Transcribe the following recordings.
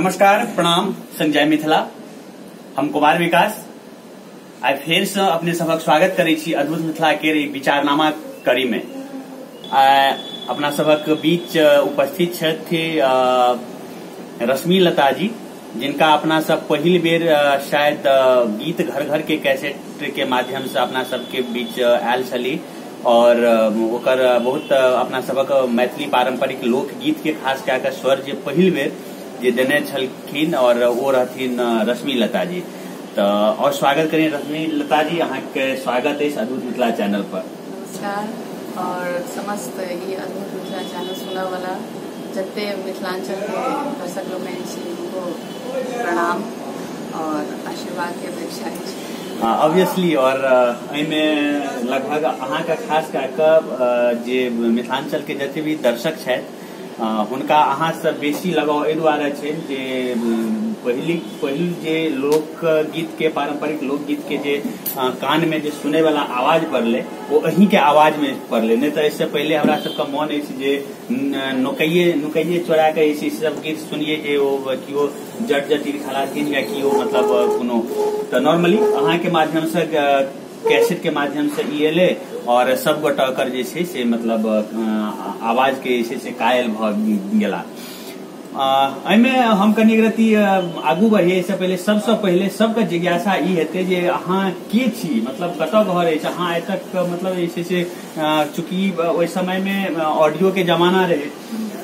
नमस्कार, प्रणाम, संजय मिथिला। हम कुमार विकास आई फेर से अपने सबक स्वागत करे छी अद्भुत मिथिला के विचारनामा कड़ी में। अपना सबक बीच उपस्थित छथि रश्मिलता जी, जिनका अपना सब पहिल बेर शायद गीत घर घर के कैसेट के माध्यम से अपना सबके बीच आयल छली और ओकर बहुत अपना सबक मैथिली पारंपरिक लोकगीत के खास कए के स्वर जे पहिल बेर जे देने छलखिन और वो रहथिन रश्मिलता जी। तो और स्वागत करें रश्मिलता जी, अहाँके स्वागत है अद्भुत मिथिला चैनल पर। नमस्कार और समस्त ये अद्भुत मिथिला चैनल सुनने वाला जत्ते मिथिलांचल के दर्शक लोग उनको प्रणाम और आशीर्वाद के अपेक्षा है। ऑब्वियसली और में लगभग अहाँके खास कए के जे मिथिलांचल के जते भी दर्शक छथि हुनका अहाँ से बेसी लगाव एहि दुआरे छै जे पहिल जे लोकगीत के पारंपरिक लोकगीत के जे कान में जे सुने वाला आवाज पड़ले वो अहीं के आवाज में पड़ले। नहीं तो इससे पहले हमरा सबके मन अछि जे नुकैये चोरा के ऐसी सब गीत सुनिए जे वो कियो जट जटिन खलासीन या कियो मतलब कोनो। तो नॉर्मली अहाँ के माध्यम से कैसेट के माध्यम से ई एले और सब गोटा कर जे छै से मतलब आवाज के से कायल भ गेला। एहिमे हम कनी रति आगू बढ़िए से पहले सबसे पहले सबके जिज्ञासा ई हेते जे अहाँ के छी, मतलब कतऽ घर अछि अहाँ एतक मतलब जे छै से चूंकि ओहि समय में ऑडियो के जमाना रहे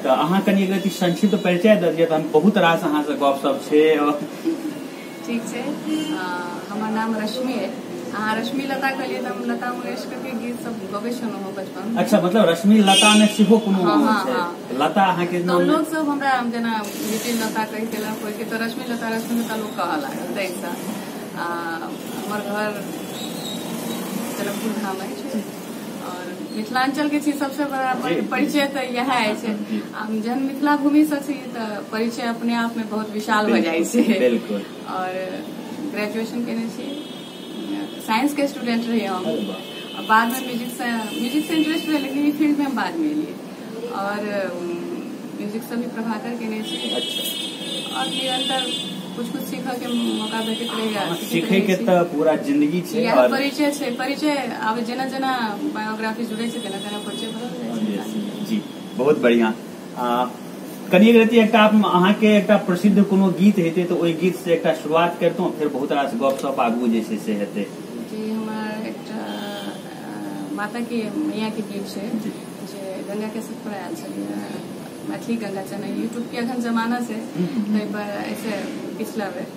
तो अहाँ कनी रति संक्षिप्त परिचय दऽ दिअ। हम बहुत रास अहाँ से गप सब छै। ठीक छै, हमर नाम रश्मि है। हाँ, रश्मिलता कहलिए तो हम लता मंगेशकर के गीत सब गबै छलहुँ बचपन। अच्छा, मतलब रश्मिलता में सेहो कोनो लता अहाँ के नाम? लोग सब हमरा जेना लिटिल लता कहि देला कोई के तो रश्मिलता लोग कहऽ लागल तैसा। हमर घर जनकपुर धाम अछि और मिथिलांचल के छी सबसे बड़ा परिचय तो यह है जहन मिथिला भूमि से छी तो परिचय अपने आप में बहुत विशाल हो जाए छै। बिल्कुल। और ग्रेजुएशन केने छी, साइंस के स्टूडेंट रहे हम और बाद में म्यूजिक से इंटरेस्ट रहे, लेकिन ये फील्ड में हम बाद में लिए और म्यूजिक से भी प्रभाकर केने छी। और निरंतर कुछ सीखा के मौका भेटत रहेगा। सीखे के तो पूरा जिंदगी छै और परिचय छै। परिचय अब जेना जेना बायोग्राफी जुड़े छै तेना तेना परिचय बढ़ल जाय छै। जी, बहुत बढ़िया। कनी रति एकटा अहाँ के एकटा प्रसिद्ध कोनो गीत हेते तो ओहि गीत से एकटा शुरुआत करतों, फिर बहुत रास गपशप आगू जे छै से हेते। जी, हमर एकटा माता के मैया के गीत छै जे गंगा के सत पर आयल छलियै, मैथिली गंगा चैनल यूट्यूब के अखन जमाना से तै पर ऐसे पिछला बेर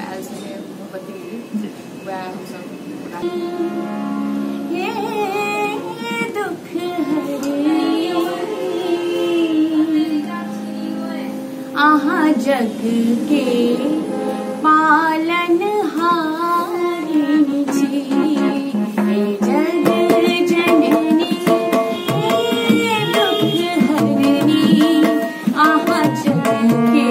आयल छलियै भगवती गीत, वह हम सब ये दुख आहा जग के पालन हारिणी छी, जग जननी दुख हरिणी आहा जग के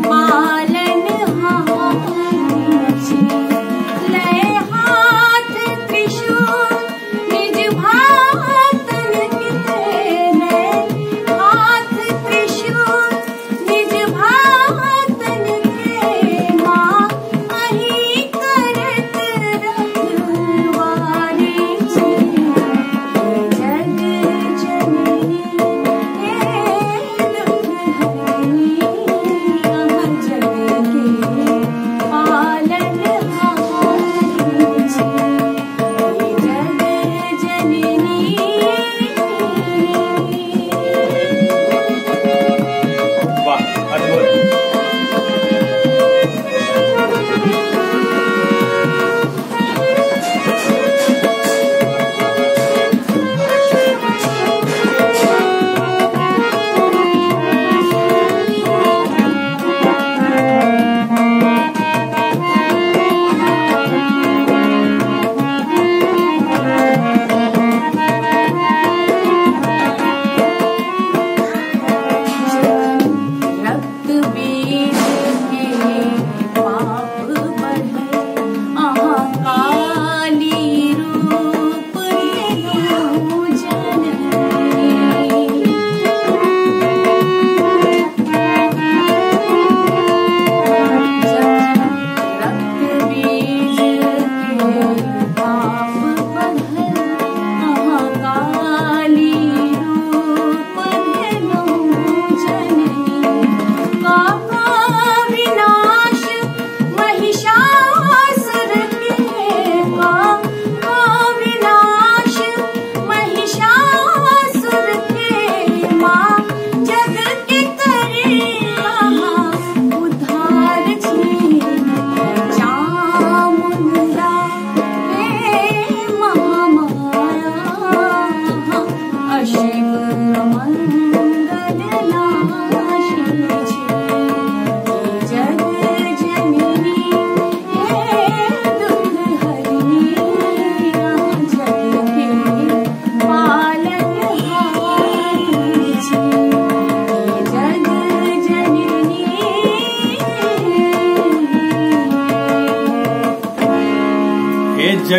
पालन हारिणी छी। लय हाथ त्रिशूल निज भातन के हाथ त्रिशूल निज भातन के माँ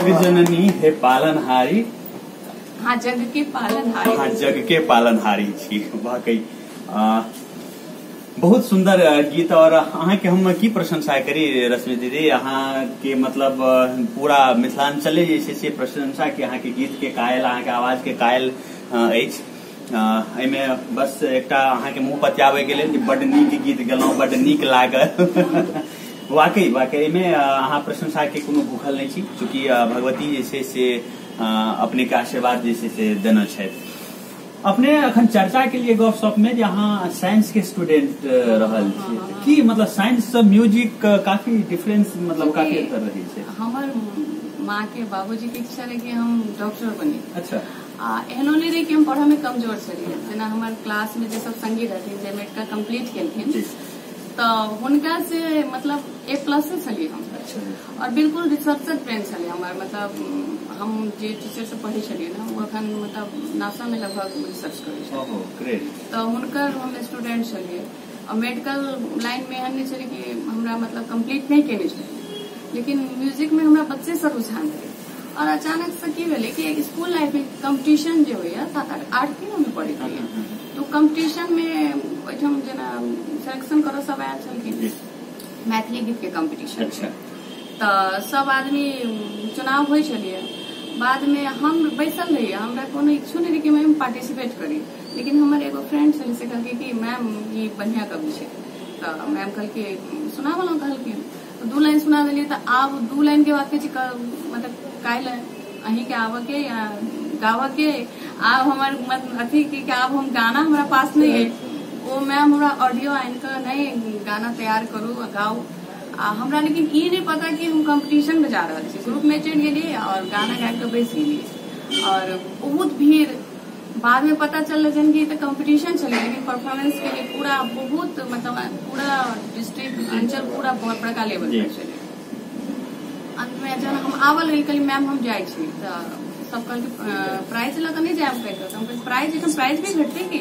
जग जननी है पालनहारी। हाँ, जग के पालनहारी। हाँ, जग के पालनहारी छी। वाकई बहुत सुंदर गीत। और अहाँ के हम की प्रशंसा करी रश्मि दीदी, अहाँ के मतलब पूरा मिथिलांचले जे छै से प्रशंसा कि अहाँ के गीत के कायल, अहाँ के आवाज के कायल अछि। एहिमे बस एकटा अहाँ के मुंह पतियाबे के लेल बड नीक गीत गेलहुं, बड नीक लागल। वाकई वाकई में अहाँ प्रशंसा के कोनो भूखल नहीं छी, चूँकि भगवती जे छै से अपने के आशीर्वाद जे छै से देना छै। अपने अखन चर्चा के लिए गपशप में अहाँ साइंस के स्टूडेंट रहल छी, की मतलब साइंस से म्यूजिक काफी डिफरेंस, मतलब काफी अंतर रही छै। हमर माँ के बाबूजी के इच्छा रहे कि हम डॉक्टर बनी। अच्छा। एहनो नहीं रही कि हम पढ़ा में कमजोर छलिए। जेना हमर क्लास में जे सब संगी रहथिन, जे मेडिकल कंप्लीट केलखिन, तो हुनका से मतलब A+ छलिए हम। और बिल्कुल रिसर्चर ब्रेन छलिए हमर। मतलब हम जे टीचर से पढ़े छलिए ना, वो अखन मतलब नासा में लगभग रिसर्च करे छलिए। तो हुनकर हम स्टूडेंट छलिए। और मेडिकल लाइन में एहन नहीं छलिए कि हमरा मतलब कंप्लीट नहीं केने छलिए, लेकिन म्यूजिक में हमरा बच्चे से रुझान रहे। और अचानक से की भेलै कि स्कूल लाइफ में कंपटीशन जो होइए 7-8 में पढ़े रहिए, तो कंपटीशन में ओहिठाम जेना सिलेक्शन करो सब आयल छलखिन मैथिली गीत के कंपटीशन। अच्छा। तो सब आदमी चुनाव होइ छलिए। बाद में हम बैसल रहिए, हमरा कोनो इच्छा नहीं रही कि मैं पार्टिसिपेट करी, लेकिन हमर एगो फ्रेंड छली से कहलकै कि मैम ये बढ़िया कवि छै। तो मैम कहलकै सुनावल, कहलखिन 2 लाइन सुना दिलिए। तो आब 2 लाइन के बाद के मतलब काल्हि अहीं के आबऽ के या गावऽ के, आब हमर अथी की आब हम गाना हमारा पास नहीं है। वो मैम हमरा ऑडियो आनि के नहीं गाना तैयार करू गाओ। हमरा लेकिन ये नहीं पता कि हम कंपटीशन में जा रहे थे। ग्रुप में चढ़ गए और गाना गा के बैस गेलिए। और बहुत भीड़, बाद में पता चल कि तो कंपटीशन चले, लेकिन परफॉर्मेंस के लिए पूरा बहुत मतलब पूरा डिस्ट्रिक्ट अंचल पूरा बहुत बड़का लेवल पर चले। अंत में जब हम आवल रही कहली मैम हम जाए छी, तो सब कहल प्राइज लग नहीं जाए कहते प्राइज भी भेटते कि।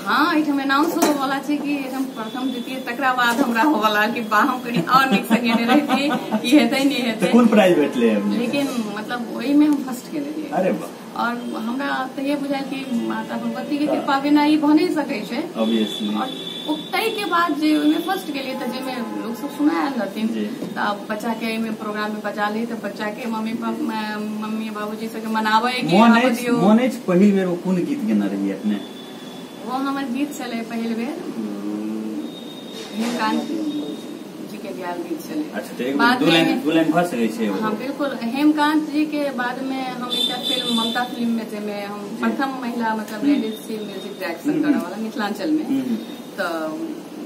हाँ, एहिठाम अनाउंस हो वाला है कि हम प्रथम द्वितीय तकरा बाद हमरा हो वाला कि हम कहीं और नीक से गेने रहती कि हेतै नहीं हेतै। कौन प्राइज भेटले? लेकिन मतलब वही में हम फर्स्ट के लिए। अरे वाह। और हमरा तहिए बुझायल कि माता भगवती के कृपा बिना ई भ नहीं सकै छै ऑब्वियसली। और तै के बाद जे में फर्स्ट के लिए तो जे में लोग सब सुनायल रहथिन, तो बच्चा के में प्रोग्राम में बजा ली, तो बच्चा के मम्मी बाबूजी से मनावे कि मोने पहिल बेर कोन गीत गेना रही अपने? वो हमार गीत चले पहिल बेर हेमकांत जी के गायल गीत चले। अच्छा, तो 2 लाइन भर सकै छै? हाँ बिल्कुल। हेमकांत जी के बाद में हम एक फिल्म ममता फिल्म में थे, में हम प्रथम महिला मतलब लेडीज से म्यूजिक डायरेक्शन करने वाला मिथिलांचल में। तो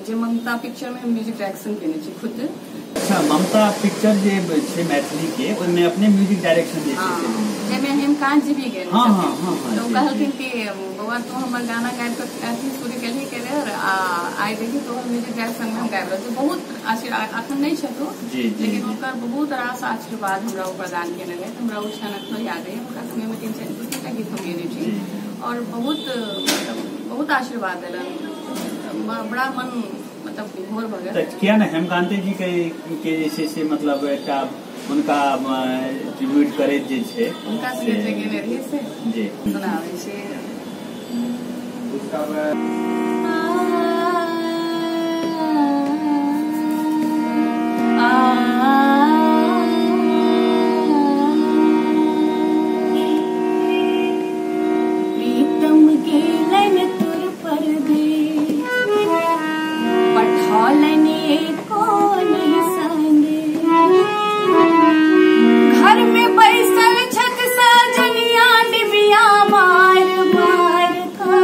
जे ममता पिक्चर में म्यूजिक डायरेक्शन केने छी खुद। अच्छा, ममता पिक्चर जे छै मैथिली के, ओहिमे अपने म्यूजिक डायरेक्शन जे छै जेमे हेमकांत जी भी गेल। हाँ हाँ हाँ। तो कहलखिन कि बउआ तू हमर गाना गाबि के अथी शुरू केलही के रे, आइ देखी तोहर म्यूजिक डायरेक्शन में हम गाबि रहल छी। बहुत आशीर्वाद अखन नहीं छथो, लेकिन ओकर बहुत रास आशीर्वाद हमरा प्रदान केने रहे। हमरा ओ क्षण याद है, ओकरा समय में 3-4 गीत हम गेने छी और बहुत आशीर्वाद दिलन। बड़ा मन मतलब विभोर भ गेल। किया ना हेमकांते जी के जे छै से मतलब एकटा उनका ट्रिब्यूट करे जे छै, उनका से जे गेले रही से जी सुनावे छै। प्रीतम गेलन तुर परदेस, पठौलन एको नहीं संगे। घर में बैसल छत सजनिया डिबिया मार मार का।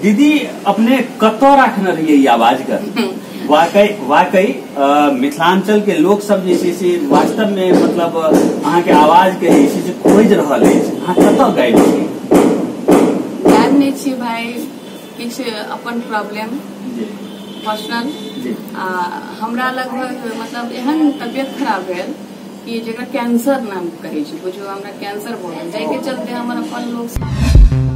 दीदी अपने कतौ रखने रहिए ई आवाज के वाकई मिथिलांचल के लोक सब जे छै से वास्तव में मतलब अहाँ के आवाज के जे छै से खोज रहल अछि। अहाँ कतौ गाबि छी? याद नहीं छी भाई, किछ अपन प्रॉब्लम पर्सनल हमरा लगभग मतलब एहन तबियत खराब भेल कि जकरा कैंसर नाम कहै छै, बुझियो हमरा कैंसर भऽ गेल, जाहि के चलते हमर अपन लोग